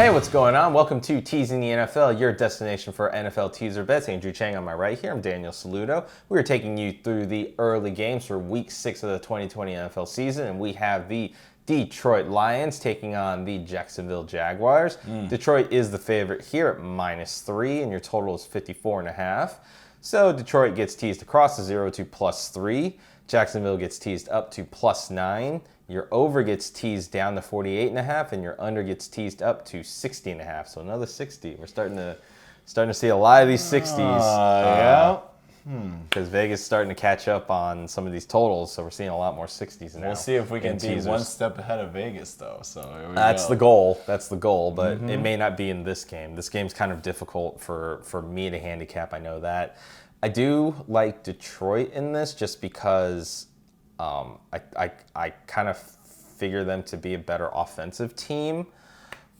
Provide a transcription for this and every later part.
Hey, what's going on? Welcome to Teasing the NFL, your destination for NFL teaser bets. Andrew Chang on my right here. I'm Daniel Saludo. We are taking you through the early games for Week 6 of the 2020 NFL season, and we have the Detroit Lions taking on the Jacksonville Jaguars. Detroit is the favorite here at -3, and your total is 54.5. So Detroit gets teased across the 0 to +3. Jacksonville gets teased up to +9. Your over gets teased down to 48.5, and your under gets teased up to 60.5. So another 60. We're starting to see a lot of these 60s. Yeah. Because Vegas is starting to catch up on some of these totals, so we're seeing a lot more 60s now. We'll see if we can in be teasers. one step ahead of Vegas, though. So here we That's go. the goal. That's the goal, but it may not be in this game. This game's kind of difficult for me to handicap. I know that. I do like Detroit in this just because I kind of figure them to be a better offensive team,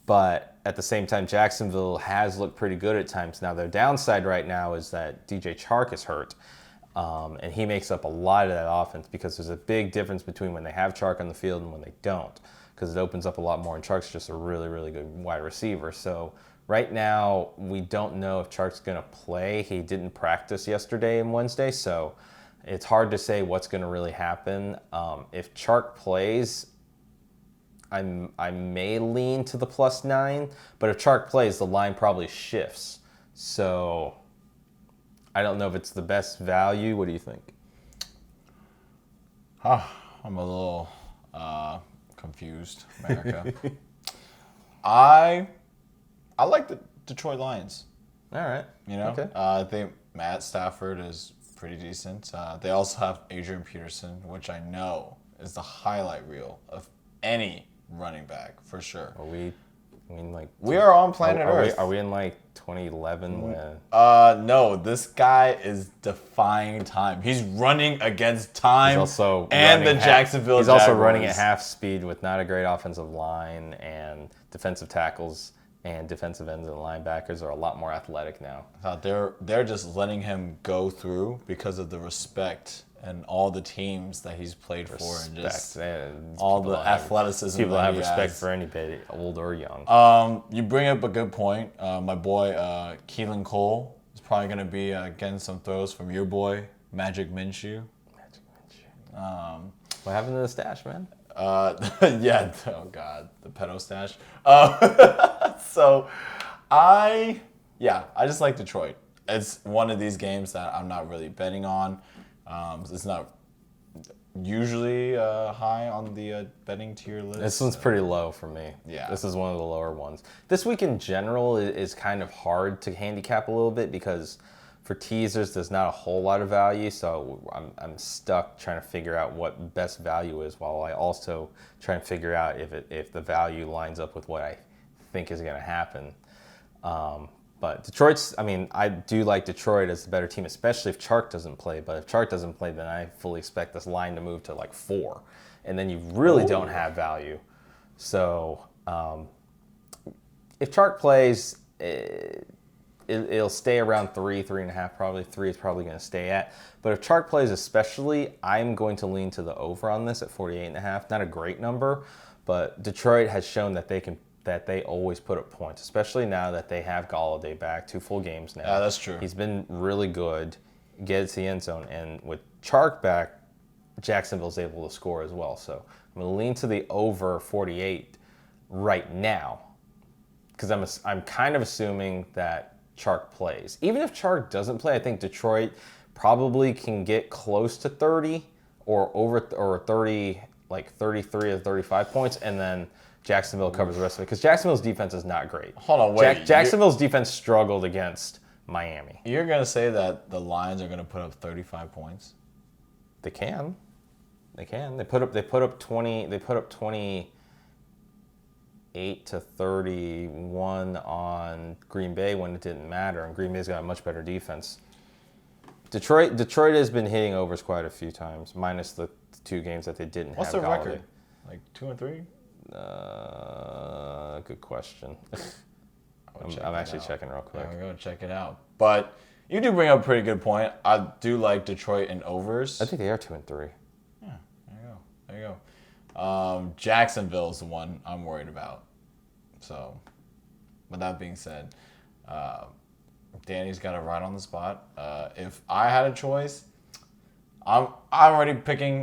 but at the same time, Jacksonville has looked pretty good at times. Now, their downside right now is that DJ Chark is hurt, and he makes up a lot of that offense because there's a big difference between when they have Chark on the field and when they don't, because it opens up a lot more, and Chark's just a really, really good wide receiver. So right now, we don't know if Chark's going to play. He didn't practice yesterday and Wednesday, so it's hard to say what's going to really happen. If Chark plays, I may lean to the +9, but if Chark plays, the line probably shifts. So I don't know if it's the best value. What do you think? I'm a little confused, America. I like the Detroit Lions. All right. You know, Okay. I think Matt Stafford is pretty decent. They also have Adrian Peterson, which I know is the highlight reel of any running back for sure. Are we? I mean, like We are on planet Earth. Are we in like 2011 when? No, this guy is defying time. He's running against time. He's also and the running Jacksonville He's Jaguars. also running at half speed with not a great offensive line, and defensive tackles and defensive ends and linebackers are a lot more athletic now. They're just letting him go through because of the respect and all the teams that he's played for, and just all the athleticism. People that have he respect has. for anybody, old or young. You bring up a good point. My boy Keelan Cole is probably going to be getting some throws from your boy Magic Minshew. What happened to the stash, man? Yeah. Oh God, the pedo stash. So, I just like Detroit. It's one of these games that I'm not really betting on. It's not usually high on the betting tier list. This one's pretty low for me. Yeah. This is one of the lower ones. This week in general is kind of hard to handicap a little bit because for teasers, there's not a whole lot of value, so I'm stuck trying to figure out what best value is, while I also try and figure out if the value lines up with what I think is going to happen. But Detroit's, I mean, I do like Detroit as the better team, especially if Chark doesn't play. But if Chark doesn't play, then I fully expect this line to move to like 4, and then you really don't have value. So if Chark plays, it'll stay around 3.5 probably. 3 is probably going to stay at. But if Chark plays especially, I'm going to lean to the over on this at 48.5. Not a great number, but Detroit has shown that they always put up points, especially now that they have Golladay back, 2 full games now. Yeah, that's true. He's been really good, gets the end zone, and with Chark back, Jacksonville's able to score as well. So I'm going to lean to the over 48 right now, because I'm kind of assuming that Chark plays. Even if Chark doesn't play, I think Detroit probably can get close to 30 or over or 30, like 33 or 35 points, and then Jacksonville covers the rest of it, because Jacksonville's defense is not great. Hold on, wait. Jacksonville's defense struggled against Miami. You're gonna say that the Lions are gonna put up 35 points? They can. They put up 20. They put up 28 to 31 on Green Bay when it didn't matter, and Green Bay's got a much better defense. Detroit has been hitting overs quite a few times, minus the 2 games that they didn't What's have. their Golladay. record? Like 2-3? Good question. I'm actually checking real quick. Yeah, we're going to check it out. But you do bring up a pretty good point. I do like Detroit in overs. I think they are 2-3. Yeah, there you go. Jacksonville's the one I'm worried about. So with that being said, Danny's got it right on the spot. If I had a choice, I'm already picking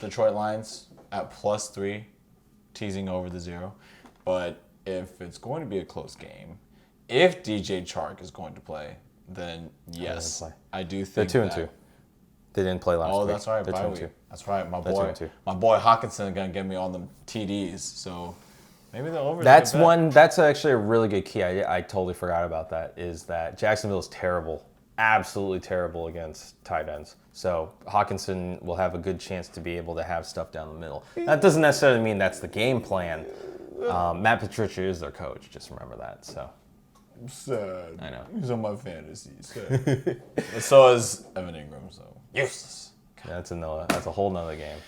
Detroit Lions at +3, teasing over the 0. But if it's going to be a close game, if DJ Chark is going to play, then yes, I do think they're 2-2. They didn't play last week. Oh, that's right. They're 2-2. That's right. My They're boy, 2-2. my boy Hawkinson gonna get me on them TDs. So maybe the over. That's one. That's actually a really good key. I totally forgot about that. Is that Jacksonville is terrible, absolutely terrible against tight ends. So Hawkinson will have a good chance to be able to have stuff down the middle. That doesn't necessarily mean that's the game plan. Matt Patricia is their coach. Just remember that. So. Sad. I know. He's on my fantasy. Sad. So is Evan Ingram. So useless. That's a whole nother game.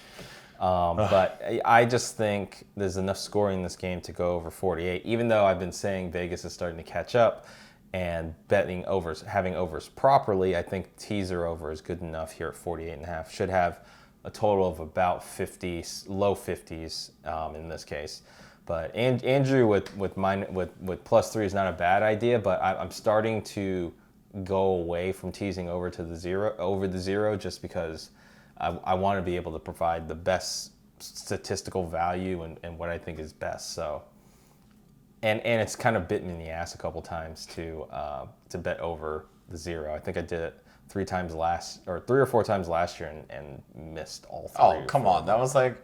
But I just think there's enough scoring in this game to go over 48. Even though I've been saying Vegas is starting to catch up and betting overs, having overs properly, I think teaser over is good enough here at 48.5. Should have a total of about 50, low 50s in this case. But Andrew with +3 is not a bad idea, but I'm starting to go away from teasing over the 0 just because I want to be able to provide the best statistical value and what I think is best. So, and it's kind of bit me in the ass a couple times to bet over the 0. I think I did it 3 or 4 times last year and missed all 3. Oh, come on. That was like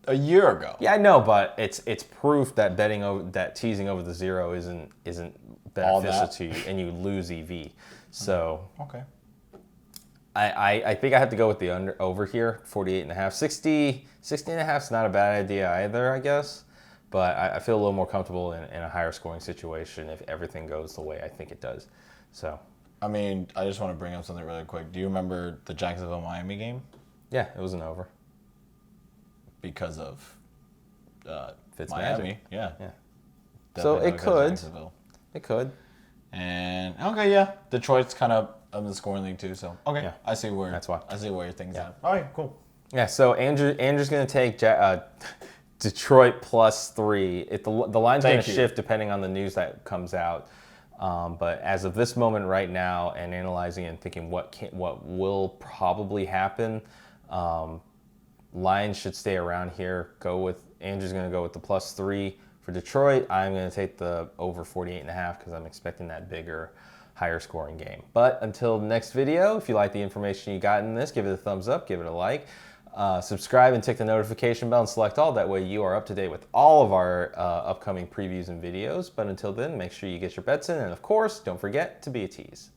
a year ago. Yeah, I know, but it's proof that teasing over the 0 isn't beneficial to you, and you lose EV. So okay, I think I have to go with the over here, 48.5. 60.5 is not a bad idea either, I guess. But I feel a little more comfortable in a higher scoring situation if everything goes the way I think it does. So. I mean, I just want to bring up something really quick. Do you remember the Jacksonville-Miami game? Yeah, it was an over. Because of Miami. Yeah. So it could. It could. And okay, yeah. Detroit's kind of in the scoring league too, so okay. Yeah. I see where your thing's at. All right, cool. Yeah, so Andrew's gonna take Detroit +3. If the line's gonna shift depending on the news that comes out. But as of this moment right now, and analyzing and thinking what will probably happen, Lions should stay around here. Andrew's going to go with the +3 for Detroit. I'm going to take the over 48.5 because I'm expecting that bigger, higher scoring game. But until the next video, if you like the information you got in this, give it a thumbs up, give it a like. Subscribe and tick the notification bell and select all. That way you are up to date with all of our upcoming previews and videos. But until then, make sure you get your bets in. And of course, don't forget to be a tease.